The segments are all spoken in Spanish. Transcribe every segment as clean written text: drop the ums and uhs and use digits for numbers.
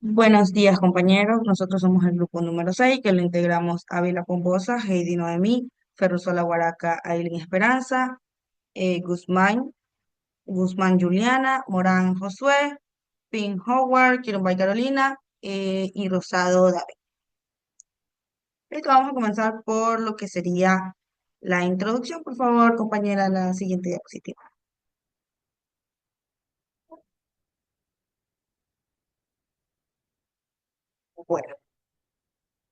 Buenos días, compañeros. Nosotros somos el grupo número 6, que lo integramos Ávila Pombosa, Heidi Noemí, Ferrusola Guaraca, Ailín Esperanza, Guzmán Juliana, Morán Josué, Pin Howard, Kirumbay Carolina, y Rosado David. Esto vamos a comenzar por lo que sería la introducción. Por favor, compañera, la siguiente diapositiva. Bueno.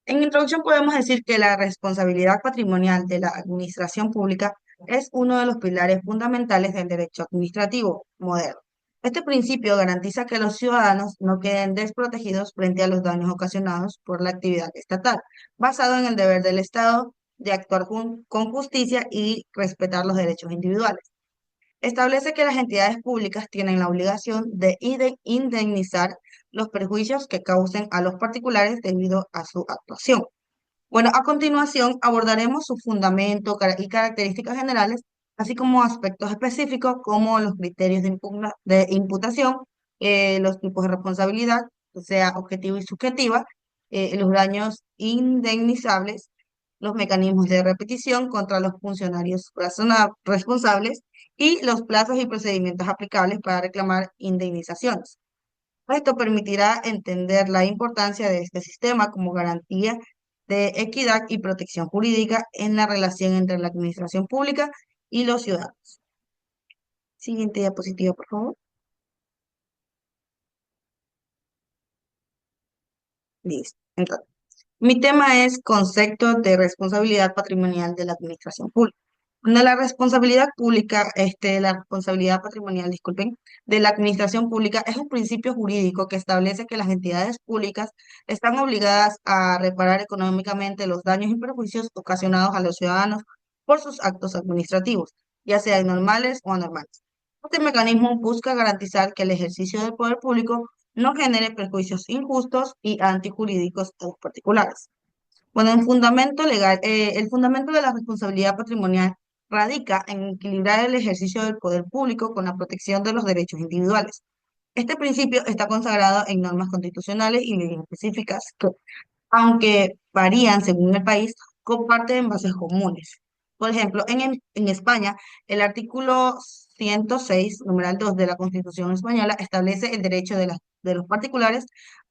En introducción podemos decir que la responsabilidad patrimonial de la administración pública es uno de los pilares fundamentales del derecho administrativo moderno. Este principio garantiza que los ciudadanos no queden desprotegidos frente a los daños ocasionados por la actividad estatal, basado en el deber del Estado de actuar con justicia y respetar los derechos individuales. Establece que las entidades públicas tienen la obligación de indemnizar los perjuicios que causen a los particulares debido a su actuación. Bueno, a continuación abordaremos su fundamento y características generales, así como aspectos específicos como los criterios de imputación, los tipos de responsabilidad, o sea, objetiva y subjetiva, los daños indemnizables, los mecanismos de repetición contra los funcionarios responsables y los plazos y procedimientos aplicables para reclamar indemnizaciones. Esto permitirá entender la importancia de este sistema como garantía de equidad y protección jurídica en la relación entre la administración pública y los ciudadanos. Siguiente diapositiva, por favor. Listo. Entonces, mi tema es concepto de responsabilidad patrimonial de la administración pública. La responsabilidad pública, la responsabilidad patrimonial, disculpen, de la administración pública es un principio jurídico que establece que las entidades públicas están obligadas a reparar económicamente los daños y perjuicios ocasionados a los ciudadanos por sus actos administrativos, ya sean normales o anormales. Este mecanismo busca garantizar que el ejercicio del poder público no genere perjuicios injustos y antijurídicos a los particulares. Bueno, el fundamento de la responsabilidad patrimonial radica en equilibrar el ejercicio del poder público con la protección de los derechos individuales. Este principio está consagrado en normas constitucionales y leyes específicas que, aunque varían según el país, comparten bases comunes. Por ejemplo, en España, el artículo 106, numeral 2 de la Constitución española establece el derecho de los particulares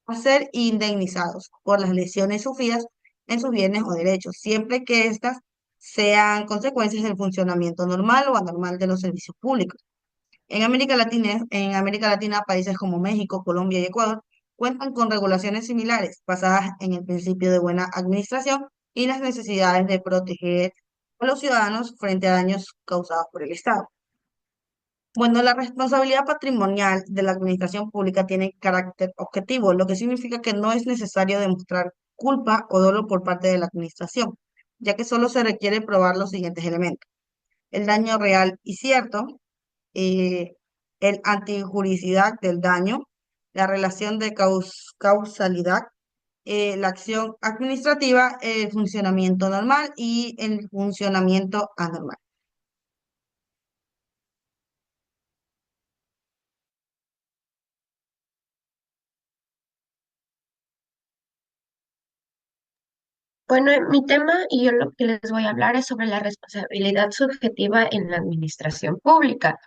a ser indemnizados por las lesiones sufridas en sus bienes o derechos, siempre que éstas sean consecuencias del funcionamiento normal o anormal de los servicios públicos. En América Latina, países como México, Colombia y Ecuador cuentan con regulaciones similares basadas en el principio de buena administración y las necesidades de proteger a los ciudadanos frente a daños causados por el Estado. Bueno, la responsabilidad patrimonial de la administración pública tiene carácter objetivo, lo que significa que no es necesario demostrar culpa o dolo por parte de la administración, ya que solo se requiere probar los siguientes elementos: el daño real y cierto, eh, el antijuricidad del daño, la relación de causalidad, la acción administrativa, el funcionamiento normal y el funcionamiento anormal. Bueno, mi tema y yo lo que les voy a hablar es sobre la responsabilidad subjetiva en la administración pública.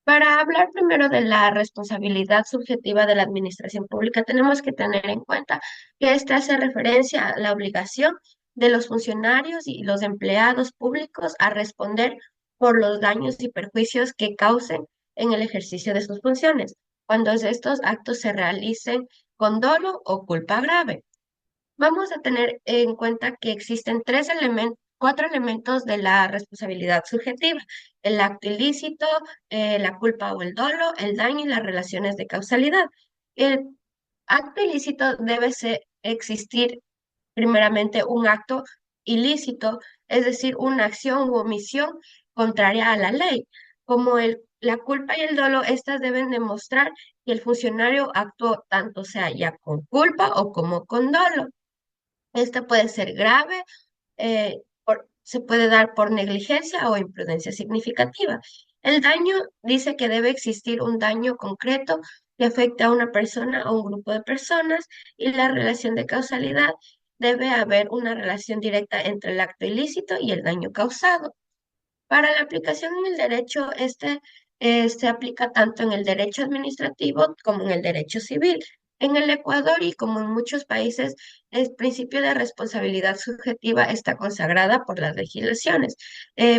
Para hablar primero de la responsabilidad subjetiva de la administración pública, tenemos que tener en cuenta que esta hace referencia a la obligación de los funcionarios y los empleados públicos a responder por los daños y perjuicios que causen en el ejercicio de sus funciones, cuando estos actos se realicen con dolo o culpa grave. Vamos a tener en cuenta que existen cuatro elementos de la responsabilidad subjetiva: el acto ilícito, la culpa o el dolo, el daño y las relaciones de causalidad. El acto ilícito existir primeramente un acto ilícito, es decir, una acción u omisión contraria a la ley. Como la culpa y el dolo, estas deben demostrar que el funcionario actuó tanto sea ya con culpa o como con dolo. Este puede ser grave, se puede dar por negligencia o imprudencia significativa. El daño dice que debe existir un daño concreto que afecte a una persona o un grupo de personas y la relación de causalidad debe haber una relación directa entre el acto ilícito y el daño causado. Para la aplicación en el derecho, se aplica tanto en el derecho administrativo como en el derecho civil. En el Ecuador y como en muchos países, el principio de responsabilidad subjetiva está consagrada por las legislaciones.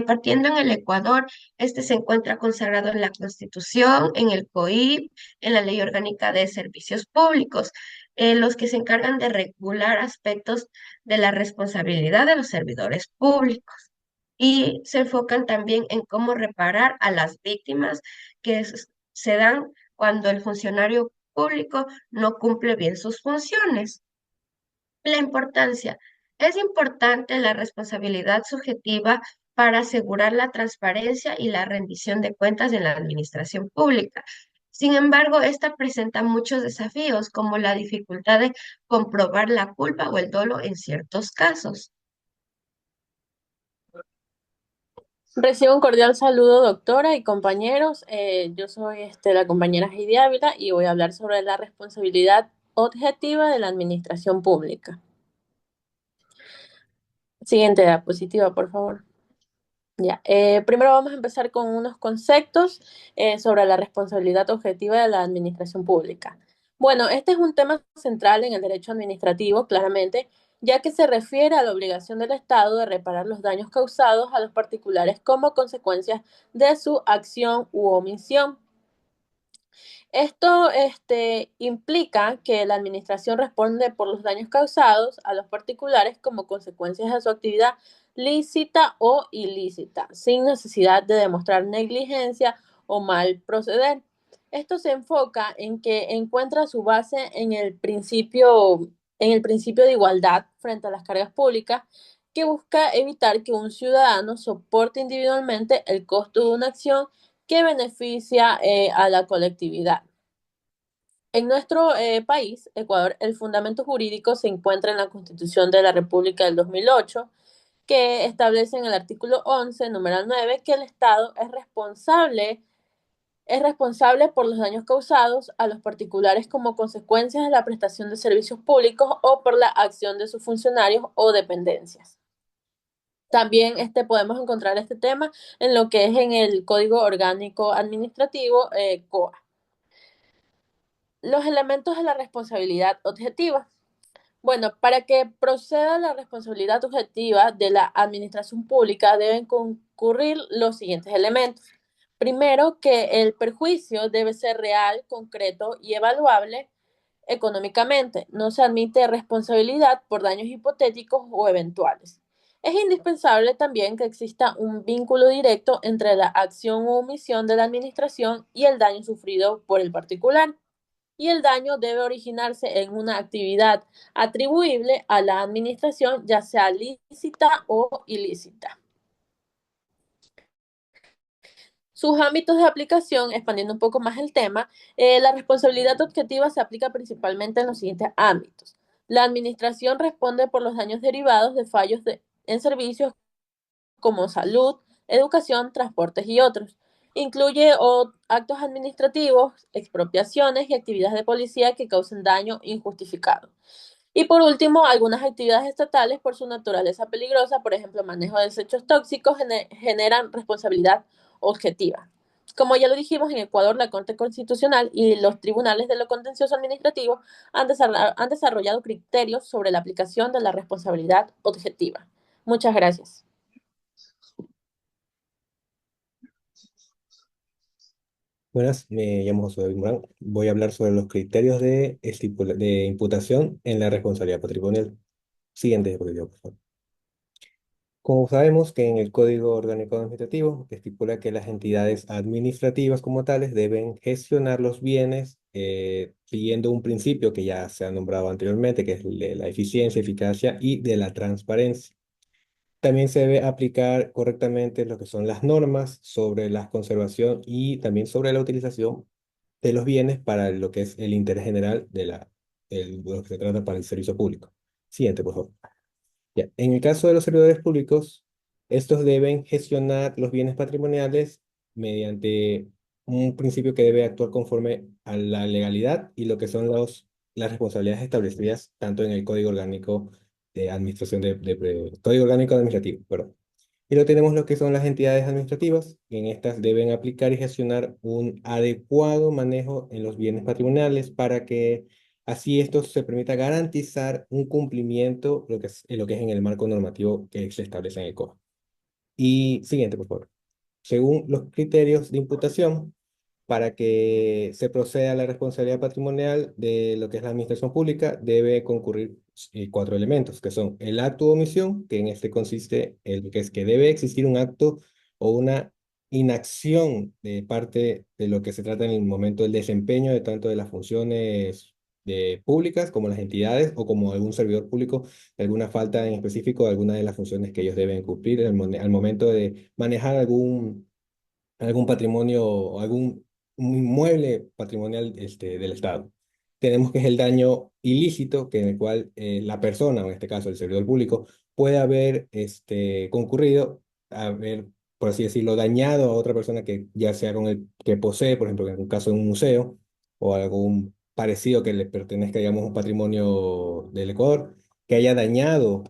Partiendo en el Ecuador, este se encuentra consagrado en la Constitución, en el COIP, en la Ley Orgánica de Servicios Públicos, los que se encargan de regular aspectos de la responsabilidad de los servidores públicos y se enfocan también en cómo reparar a las víctimas que se dan cuando el funcionario público no cumple bien sus funciones. La importancia. Es importante la responsabilidad subjetiva para asegurar la transparencia y la rendición de cuentas en la administración pública. Sin embargo, esta presenta muchos desafíos, como la dificultad de comprobar la culpa o el dolo en ciertos casos. Recibo un cordial saludo, doctora y compañeros. Yo soy la compañera Heidi Ávila y voy a hablar sobre la responsabilidad objetiva de la administración pública. Siguiente diapositiva, por favor. Ya, primero vamos a empezar con unos conceptos sobre la responsabilidad objetiva de la administración pública. Bueno, este es un tema central en el derecho administrativo, claramente, ya que se refiere a la obligación del Estado de reparar los daños causados a los particulares como consecuencia de su acción u omisión. Esto implica que la administración responde por los daños causados a los particulares como consecuencias de su actividad lícita o ilícita, sin necesidad de demostrar negligencia o mal proceder. Esto se enfoca en que encuentra su base en el principio de igualdad frente a las cargas públicas, que busca evitar que un ciudadano soporte individualmente el costo de una acción que beneficia a la colectividad. En nuestro país, Ecuador, el fundamento jurídico se encuentra en la Constitución de la República del 2008, que establece en el artículo 11, número 9, que el Estado es responsable por los daños causados a los particulares como consecuencia de la prestación de servicios públicos o por la acción de sus funcionarios o dependencias. También podemos encontrar este tema en lo que es en el Código Orgánico Administrativo, COA. Los elementos de la responsabilidad objetiva. Bueno, para que proceda la responsabilidad objetiva de la administración pública deben concurrir los siguientes elementos. Primero, que el perjuicio debe ser real, concreto y evaluable económicamente. No se admite responsabilidad por daños hipotéticos o eventuales. Es indispensable también que exista un vínculo directo entre la acción o omisión de la administración y el daño sufrido por el particular, y el daño debe originarse en una actividad atribuible a la administración, ya sea lícita o ilícita. Sus ámbitos de aplicación, expandiendo un poco más el tema, la responsabilidad objetiva se aplica principalmente en los siguientes ámbitos. La administración responde por los daños derivados de fallos en servicios como salud, educación, transportes y otros. Incluye actos administrativos, expropiaciones y actividades de policía que causen daño injustificado. Y por último, algunas actividades estatales por su naturaleza peligrosa, por ejemplo, manejo de desechos tóxicos, generan responsabilidad objetiva. Como ya lo dijimos, en Ecuador la Corte Constitucional y los tribunales de lo contencioso administrativo han desarrollado criterios sobre la aplicación de la responsabilidad objetiva. Muchas gracias. Buenas, me llamo José David Morán. Voy a hablar sobre los criterios de imputación en la responsabilidad patrimonial. Siguiente diapositiva, por favor. Como sabemos que en el Código Orgánico Administrativo estipula que las entidades administrativas como tales deben gestionar los bienes siguiendo un principio que ya se ha nombrado anteriormente, que es el de la eficiencia, eficacia y de la transparencia. También se debe aplicar correctamente lo que son las normas sobre la conservación y también sobre la utilización de los bienes para lo que es el interés general de lo que se trata para el servicio público. Siguiente, por favor. Ya. En el caso de los servidores públicos, estos deben gestionar los bienes patrimoniales mediante un principio que debe actuar conforme a la legalidad y lo que son las responsabilidades establecidas tanto en el Código Orgánico de Administración Código Orgánico Administrativo, perdón. Y lo tenemos lo que son las entidades administrativas, que en estas deben aplicar y gestionar un adecuado manejo en los bienes patrimoniales para que así esto se permita garantizar un cumplimiento lo que es en el marco normativo que se establece en el COA. Y siguiente, por favor. Según los criterios de imputación, para que se proceda a la responsabilidad patrimonial de lo que es la administración pública, debe concurrir cuatro elementos, que son el acto de omisión, que en este consiste en que es que debe existir un acto o una inacción de parte de lo que se trata en el momento del desempeño de tanto de las funciones públicas como las entidades o como algún servidor público, alguna falta en específico de alguna de las funciones que ellos deben cumplir al momento de manejar algún patrimonio o algún un inmueble patrimonial del Estado. Tenemos que es el daño ilícito, que en el cual la persona, o en este caso el servidor público, puede haber concurrido, haber, por así decirlo, dañado a otra persona que ya sea con el que posee, por ejemplo, en un caso de un museo, o algún parecido que le pertenezca, digamos, a un patrimonio del Ecuador, que haya dañado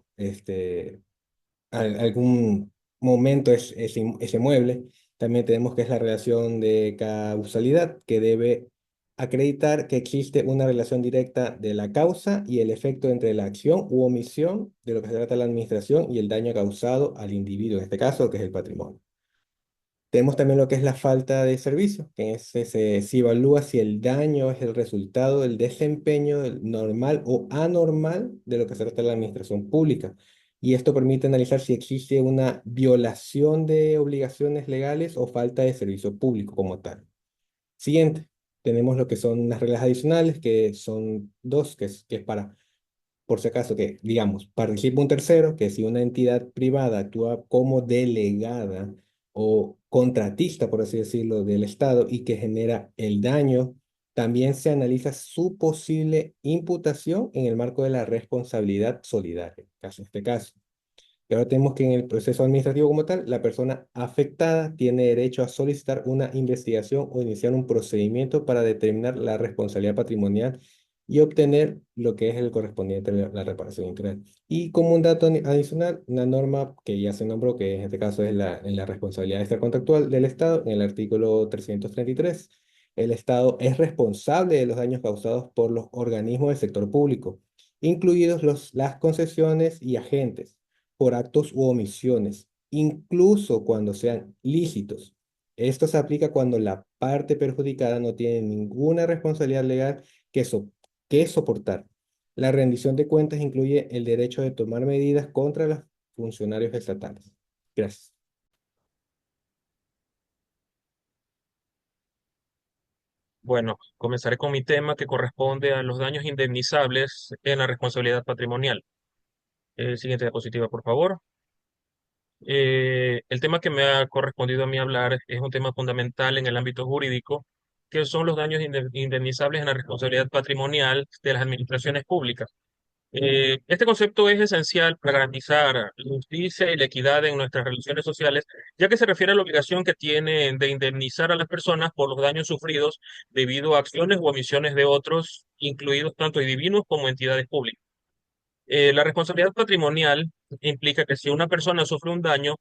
algún momento ese mueble. También tenemos que es la relación de causalidad, que debe acreditar que existe una relación directa de la causa y el efecto entre la acción u omisión de lo que se trata de la administración y el daño causado al individuo, en este caso, que es el patrimonio. Tenemos también lo que es la falta de servicio, que se evalúa si el daño es el resultado del desempeño normal o anormal de lo que se trata de la administración pública. Y esto permite analizar si existe una violación de obligaciones legales o falta de servicio público como tal. Siguiente, tenemos lo que son las reglas adicionales, que son dos, que es para por si acaso que, digamos, participa un tercero, que si una entidad privada actúa como delegada o contratista, por así decirlo, del Estado y que genera el daño, también se analiza su posible imputación en el marco de la responsabilidad solidaria, en este caso. Y ahora tenemos que en el proceso administrativo como tal, la persona afectada tiene derecho a solicitar una investigación o iniciar un procedimiento para determinar la responsabilidad patrimonial y obtener lo que es el correspondiente a la reparación integral. Y como un dato adicional, una norma que ya se nombró, que en este caso es en la responsabilidad extracontractual del Estado, en el artículo 333, el Estado es responsable de los daños causados por los organismos del sector público, incluidos las concesiones y agentes por actos u omisiones, incluso cuando sean lícitos. Esto se aplica cuando la parte perjudicada no tiene ninguna responsabilidad legal que, que soportar. La rendición de cuentas incluye el derecho de tomar medidas contra los funcionarios estatales. Gracias. Bueno, comenzaré con mi tema que corresponde a los daños indemnizables en la responsabilidad patrimonial. Siguiente diapositiva, por favor. El tema que me ha correspondido a mí hablar es un tema fundamental en el ámbito jurídico, que son los daños indemnizables en la responsabilidad patrimonial de las administraciones públicas. Este concepto es esencial para garantizar la justicia y la equidad en nuestras relaciones sociales, ya que se refiere a la obligación que tienen de indemnizar a las personas por los daños sufridos debido a acciones u omisiones de otros, incluidos tanto individuos como entidades públicas. La responsabilidad patrimonial implica que si una persona sufre un daño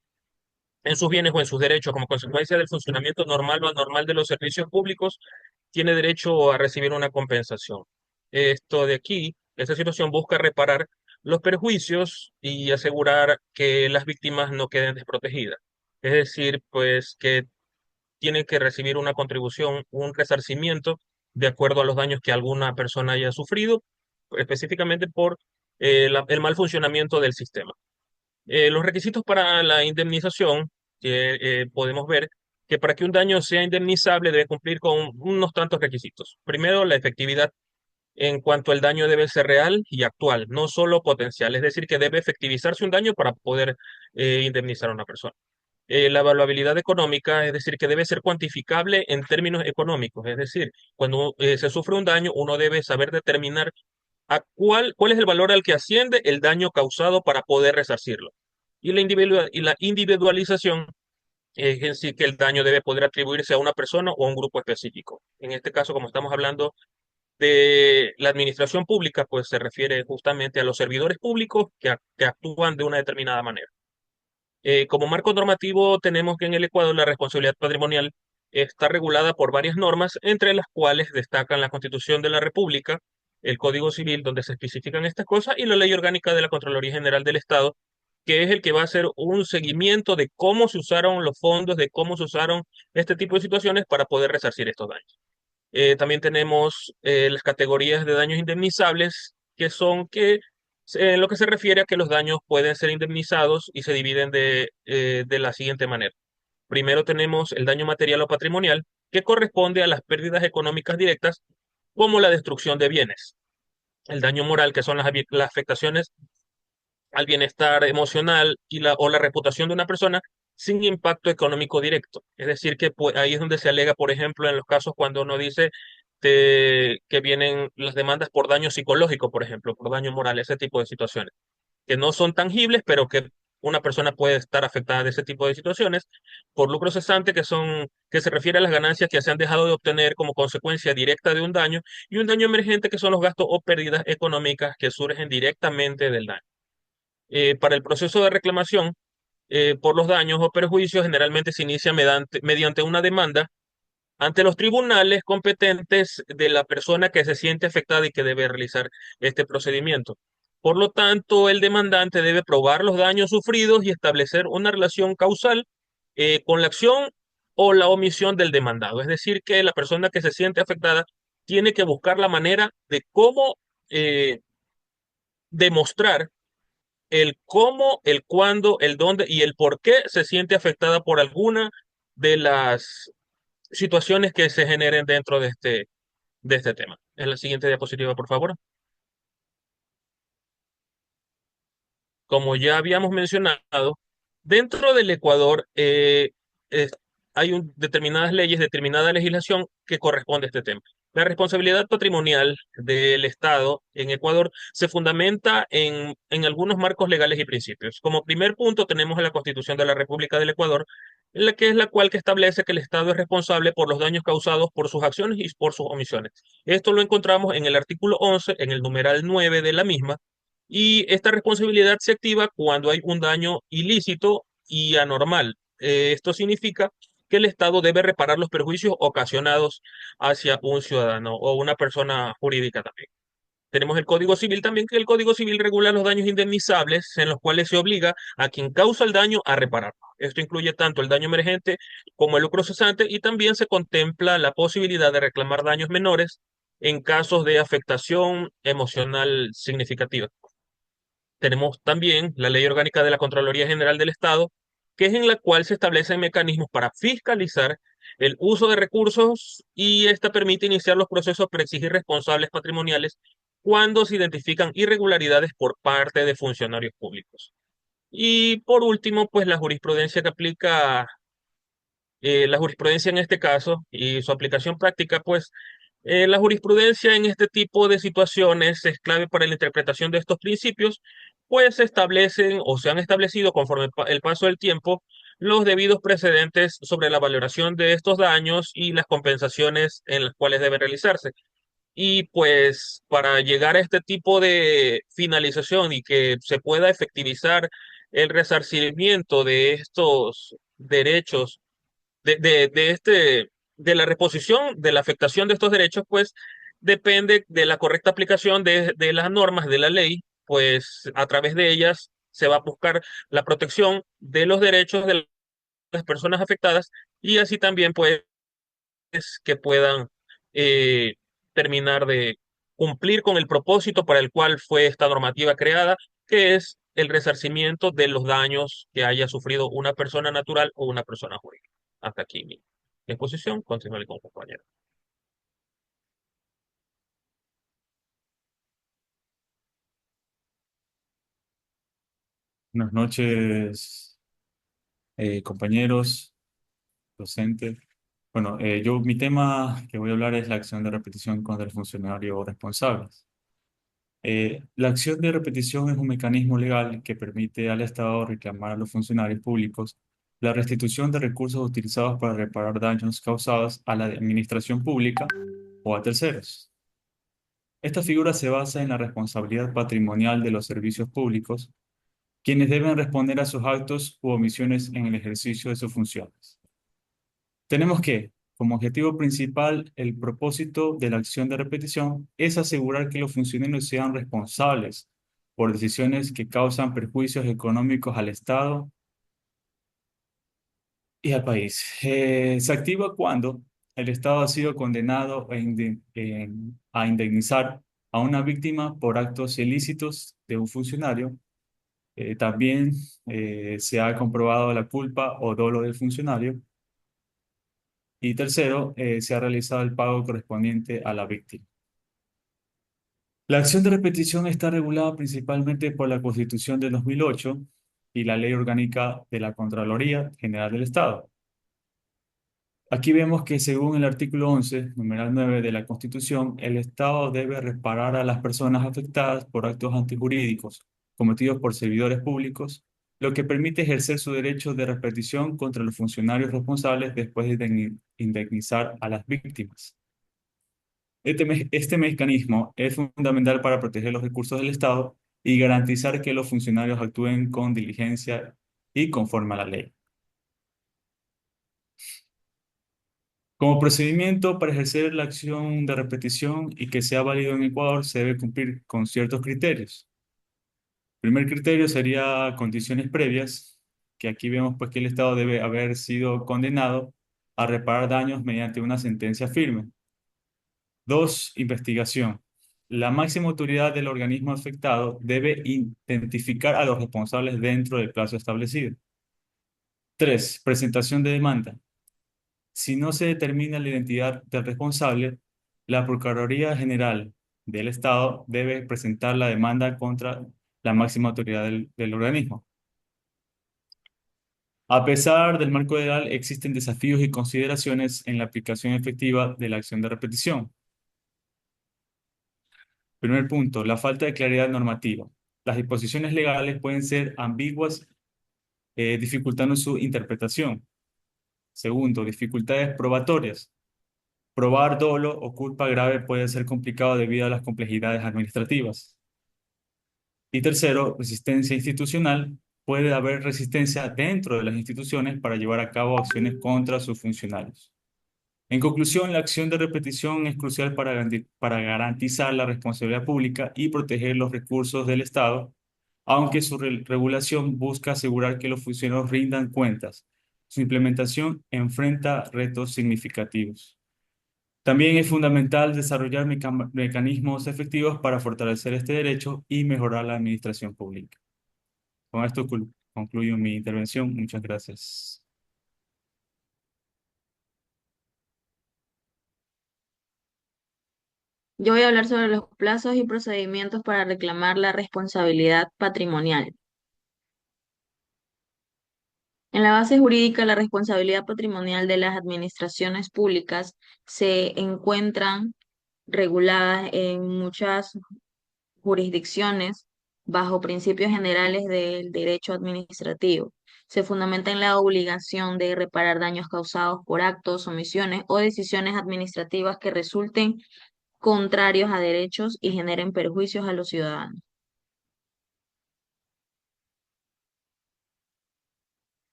en sus bienes o en sus derechos como consecuencia del funcionamiento normal o anormal de los servicios públicos, tiene derecho a recibir una compensación. Esto de aquí, esta situación busca reparar los perjuicios y asegurar que las víctimas no queden desprotegidas. Es decir, pues que tienen que recibir una contribución, un resarcimiento de acuerdo a los daños que alguna persona haya sufrido, específicamente por el mal funcionamiento del sistema. Los requisitos para la indemnización, que podemos ver que para que un daño sea indemnizable debe cumplir con unos tantos requisitos. Primero, la efectividad en cuanto el daño debe ser real y actual, no solo potencial, es decir, que debe efectivizarse un daño para poder indemnizar a una persona. La evaluabilidad económica, es decir, que debe ser cuantificable en términos económicos, es decir, cuando se sufre un daño, uno debe saber determinar cuál es el valor al que asciende el daño causado para poder resarcirlo. Y la individualización es en sí que el daño debe poder atribuirse a una persona o a un grupo específico. En este caso, como estamos hablando de la administración pública, pues se refiere justamente a los servidores públicos que actúan de una determinada manera. Como marco normativo, tenemos que en el Ecuador la responsabilidad patrimonial está regulada por varias normas, entre las cuales destacan la Constitución de la República, el Código Civil, donde se especifican estas cosas, y la Ley Orgánica de la Contraloría General del Estado, que es el que va a hacer un seguimiento de cómo se usaron los fondos, de cómo se usaron este tipo de situaciones para poder resarcir estos daños. También tenemos las categorías de daños indemnizables, que son en lo que se refiere a que los daños pueden ser indemnizados y se dividen de la siguiente manera. Primero tenemos el daño material o patrimonial, que corresponde a las pérdidas económicas directas, como la destrucción de bienes. El daño moral, que son las afectaciones al bienestar emocional o la reputación de una persona sin impacto económico directo. Es decir, que pues, ahí es donde se alega, por ejemplo, en los casos cuando uno dice que vienen las demandas por daño psicológico, por ejemplo, por daño moral, ese tipo de situaciones, que no son tangibles, pero que una persona puede estar afectada de ese tipo de situaciones, por lucro cesante, que se refiere a las ganancias que se han dejado de obtener como consecuencia directa de un daño, y un daño emergente, que son los gastos o pérdidas económicas que surgen directamente del daño. Para el proceso de reclamación por los daños o perjuicios, generalmente se inicia mediante una demanda ante los tribunales competentes de la persona que se siente afectada y que debe realizar este procedimiento. Por lo tanto, el demandante debe probar los daños sufridos y establecer una relación causal con la acción o la omisión del demandado. Es decir, que la persona que se siente afectada tiene que buscar la manera de cómo demostrar el cómo, el cuándo, el dónde y el por qué se siente afectada por alguna de las situaciones que se generen dentro de este tema. En la siguiente diapositiva, por favor. Como ya habíamos mencionado, dentro del Ecuador es- hay determinadas leyes, determinada legislación que corresponde a este tema. La responsabilidad patrimonial del Estado en Ecuador se fundamenta en algunos marcos legales y principios. Como primer punto tenemos a la Constitución de la República del Ecuador, la cual que establece que el Estado es responsable por los daños causados por sus acciones y por sus omisiones. Esto lo encontramos en el artículo 11, en el numeral 9 de la misma, y esta responsabilidad se activa cuando hay un daño ilícito y anormal. Esto significa que el Estado debe reparar los perjuicios ocasionados hacia un ciudadano o una persona jurídica también. Tenemos el Código Civil también, que el Código Civil regula los daños indemnizables en los cuales se obliga a quien causa el daño a repararlo. Esto incluye tanto el daño emergente como el lucro cesante, y también se contempla la posibilidad de reclamar daños menores en casos de afectación emocional significativa. Tenemos también la Ley Orgánica de la Contraloría General del Estado, que es en la cual se establecen mecanismos para fiscalizar el uso de recursos, y esta permite iniciar los procesos para exigir responsables patrimoniales cuando se identifican irregularidades por parte de funcionarios públicos. Y por último, pues la jurisprudencia en este caso y su aplicación práctica, pues la jurisprudencia en este tipo de situaciones es clave para la interpretación de estos principios, pues se establecen o se han establecido conforme el paso del tiempo los debidos precedentes sobre la valoración de estos daños y las compensaciones en las cuales deben realizarse. Y pues para llegar a este tipo de finalización y que se pueda efectivizar el resarcimiento de estos derechos de la reposición, de la afectación de estos derechos, pues depende de la correcta aplicación de las normas de la ley, pues a través de ellas se va a buscar la protección de los derechos de las personas afectadas, y así también pues que puedan eh, terminar de cumplir con el propósito para el cual fue esta normativa creada, que es el resarcimiento de los daños que haya sufrido una persona natural o una persona jurídica. Hasta aquí mi exposición. Continúe con compañero. Buenas noches, compañeros, docentes. Bueno, mi tema que voy a hablar es la acción de repetición contra el funcionario responsable. La acción de repetición es un mecanismo legal que permite al Estado reclamar a los funcionarios públicos la restitución de recursos utilizados para reparar daños causados a la administración pública o a terceros. Esta figura se basa en la responsabilidad patrimonial de los servicios públicos, quienes deben responder a sus actos u omisiones en el ejercicio de sus funciones. Tenemos que, como objetivo principal, el propósito de la acción de repetición es asegurar que los funcionarios sean responsables por decisiones que causan perjuicios económicos al Estado y al país. Se activa cuando el Estado ha sido condenado a indemnizar a una víctima por actos ilícitos de un funcionario. También se ha comprobado la culpa o dolo del funcionario. Y tercero, se ha realizado el pago correspondiente a la víctima. La acción de repetición está regulada principalmente por la Constitución de 2008 y la Ley Orgánica de la Contraloría General del Estado. Aquí vemos que según el artículo 11, numeral 9 de la Constitución, el Estado debe reparar a las personas afectadas por actos antijurídicos cometidos por servidores públicos, lo que permite ejercer su derecho de repetición contra los funcionarios responsables después de indemnizar a las víctimas. Este mecanismo es fundamental para proteger los recursos del Estado y garantizar que los funcionarios actúen con diligencia y conforme a la ley. Como procedimiento para ejercer la acción de repetición y que sea válido en Ecuador, se debe cumplir con ciertos criterios. El primer criterio sería condiciones previas, que aquí vemos pues que el Estado debe haber sido condenado a reparar daños mediante una sentencia firme. Dos, investigación. La máxima autoridad del organismo afectado debe identificar a los responsables dentro del plazo establecido. Tres, presentación de demanda. Si no se determina la identidad del responsable, la Procuraduría General del Estado debe presentar la demanda contra la máxima autoridad del organismo. A pesar del marco legal, existen desafíos y consideraciones en la aplicación efectiva de la acción de repetición. Primer punto, la falta de claridad normativa. Las disposiciones legales pueden ser ambiguas, dificultando su interpretación. Segundo, dificultades probatorias. Probar dolo o culpa grave puede ser complicado debido a las complejidades administrativas. Y tercero, resistencia institucional. Puede haber resistencia dentro de las instituciones para llevar a cabo acciones contra sus funcionarios. En conclusión, la acción de repetición es crucial para garantizar la responsabilidad pública y proteger los recursos del Estado, aunque su regulación busca asegurar que los funcionarios rindan cuentas. Su implementación enfrenta retos significativos. También es fundamental desarrollar mecanismos efectivos para fortalecer este derecho y mejorar la administración pública. Con esto concluyo mi intervención. Muchas gracias. Yo voy a hablar sobre los plazos y procedimientos para reclamar la responsabilidad patrimonial. En la base jurídica, la responsabilidad patrimonial de las administraciones públicas se encuentran reguladas en muchas jurisdicciones bajo principios generales del derecho administrativo. Se fundamenta en la obligación de reparar daños causados por actos, omisiones o decisiones administrativas que resulten contrarios a derechos y generen perjuicios a los ciudadanos.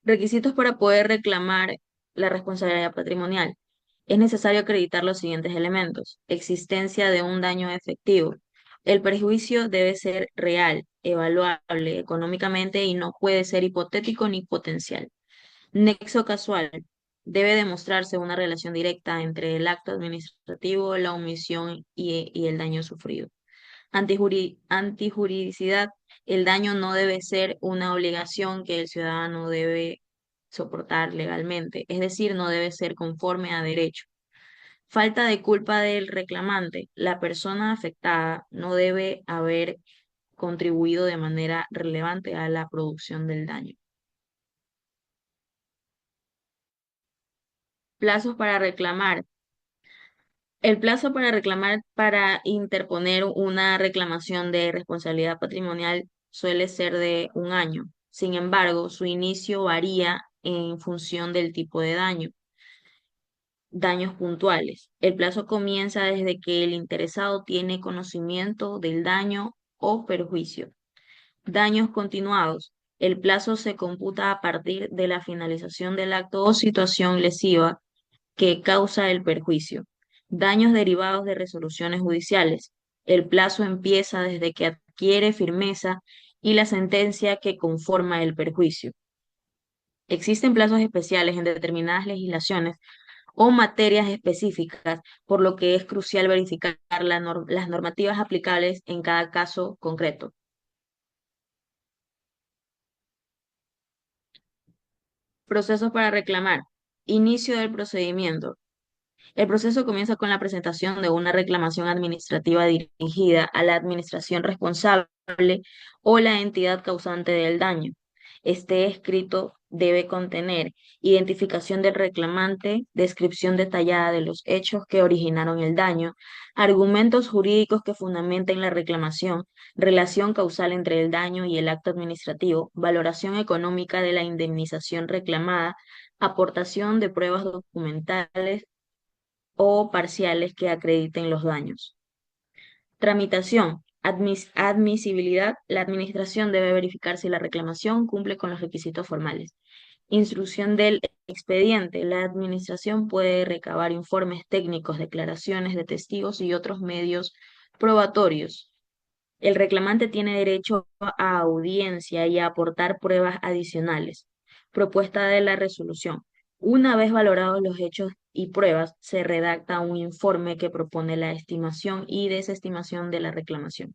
Requisitos para poder reclamar la responsabilidad patrimonial. Es necesario acreditar los siguientes elementos. Existencia de un daño efectivo. El perjuicio debe ser real, evaluable económicamente y no puede ser hipotético ni potencial. Nexo casual. Debe demostrarse una relación directa entre el acto administrativo, la omisión y el daño sufrido. Antijuridicidad. El daño no debe ser una obligación que el ciudadano debe soportar legalmente, es decir, no debe ser conforme a derecho. Falta de culpa del reclamante. La persona afectada no debe haber contribuido de manera relevante a la producción del daño. Plazos para reclamar. El plazo para reclamar, para interponer una reclamación de responsabilidad patrimonial suele ser de un año. Sin embargo, su inicio varía en función del tipo de daño. Daños puntuales. El plazo comienza desde que el interesado tiene conocimiento del daño o perjuicio. Daños continuados. El plazo se computa a partir de la finalización del acto o situación lesiva que causa el perjuicio. Daños derivados de resoluciones judiciales. El plazo empieza desde que adquiere firmeza y la sentencia que conforma el perjuicio. Existen plazos especiales en determinadas legislaciones o materias específicas, por lo que es crucial verificar las normativas aplicables en cada caso concreto. Procesos para reclamar. Inicio del procedimiento. El proceso comienza con la presentación de una reclamación administrativa dirigida a la administración responsable o la entidad causante del daño. Este escrito debe contener identificación del reclamante, descripción detallada de los hechos que originaron el daño, argumentos jurídicos que fundamenten la reclamación, relación causal entre el daño y el acto administrativo, valoración económica de la indemnización reclamada, aportación de pruebas documentales o parciales que acrediten los daños. Tramitación. Admisibilidad. La administración debe verificar si la reclamación cumple con los requisitos formales. Instrucción del expediente. La administración puede recabar informes técnicos, declaraciones de testigos y otros medios probatorios. El reclamante tiene derecho a audiencia y a aportar pruebas adicionales. Propuesta de la resolución. Una vez valorados los hechos y pruebas, se redacta un informe que propone la estimación y desestimación de la reclamación.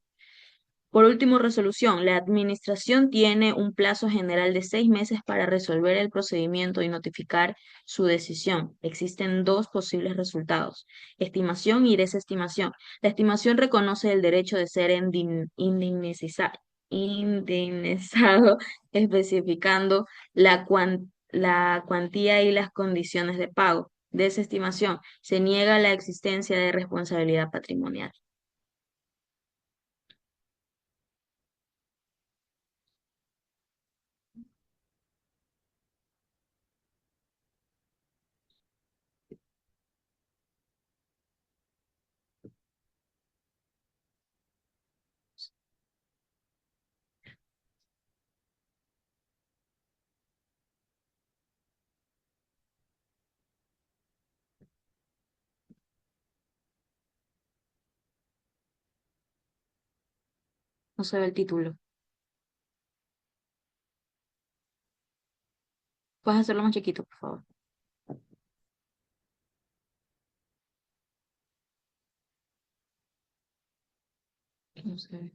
Por último, resolución. La administración tiene un plazo general de 6 meses para resolver el procedimiento y notificar su decisión. Existen dos posibles resultados: estimación y desestimación. La estimación reconoce el derecho de ser indemnizado, especificando la cuantía y las condiciones de pago. Desestimación. Se niega la existencia de responsabilidad patrimonial. No se ve el título. ¿Puedes hacerlo más chiquito, por favor? No se ve.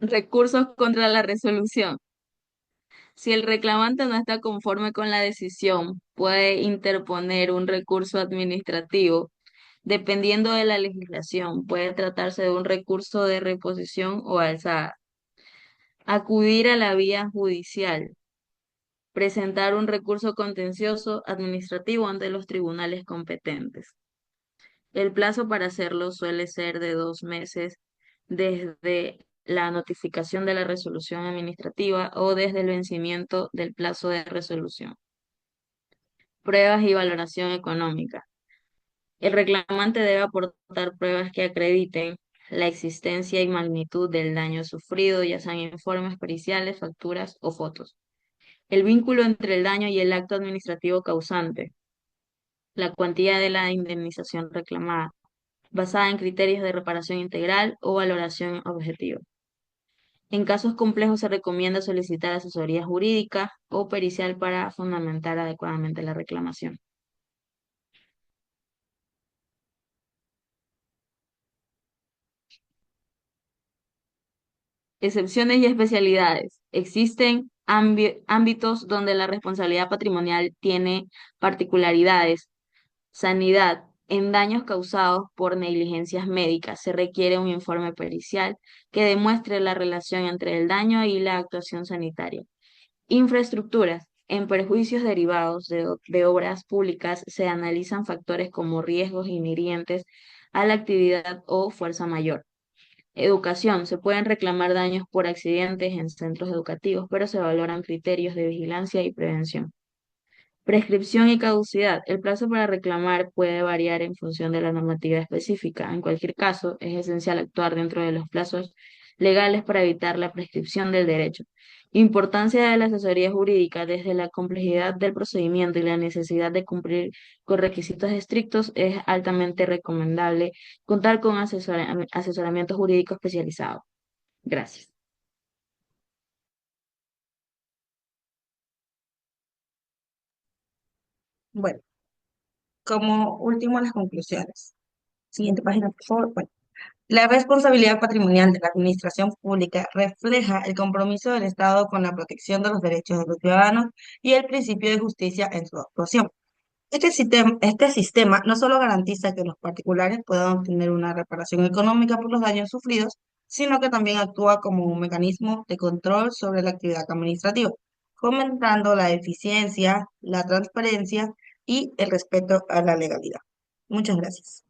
Recursos contra la resolución. Si el reclamante no está conforme con la decisión, puede interponer un recurso administrativo. Dependiendo de la legislación, puede tratarse de un recurso de reposición o alzada. Acudir a la vía judicial. Presentar un recurso contencioso administrativo ante los tribunales competentes. El plazo para hacerlo suele ser de 2 meses desde la notificación de la resolución administrativa o desde el vencimiento del plazo de resolución. Pruebas y valoración económica. El reclamante debe aportar pruebas que acrediten la existencia y magnitud del daño sufrido, ya sean informes periciales, facturas o fotos. El vínculo entre el daño y el acto administrativo causante. La cuantía de la indemnización reclamada, basada en criterios de reparación integral o valoración objetiva. En casos complejos se recomienda solicitar asesoría jurídica o pericial para fundamentar adecuadamente la reclamación. Excepciones y especialidades. Existen ámbitos donde la responsabilidad patrimonial tiene particularidades. Sanidad. En daños causados por negligencias médicas se requiere un informe pericial que demuestre la relación entre el daño y la actuación sanitaria. Infraestructuras. En perjuicios derivados de obras públicas se analizan factores como riesgos inherentes a la actividad o fuerza mayor. Educación. Se pueden reclamar daños por accidentes en centros educativos, pero se valoran criterios de vigilancia y prevención. Prescripción y caducidad. El plazo para reclamar puede variar en función de la normativa específica. En cualquier caso, es esencial actuar dentro de los plazos legales para evitar la prescripción del derecho. Importancia de la asesoría jurídica. Desde la complejidad del procedimiento y la necesidad de cumplir con requisitos estrictos, es altamente recomendable contar con asesoramiento jurídico especializado. Gracias. Bueno, como último, las conclusiones. Siguiente página, por favor. Bueno, la responsabilidad patrimonial de la administración pública refleja el compromiso del Estado con la protección de los derechos de los ciudadanos y el principio de justicia en su actuación. Este sistema no solo garantiza que los particulares puedan obtener una reparación económica por los daños sufridos, sino que también actúa como un mecanismo de control sobre la actividad administrativa, fomentando la eficiencia, la transparencia y el respeto a la legalidad. Muchas gracias.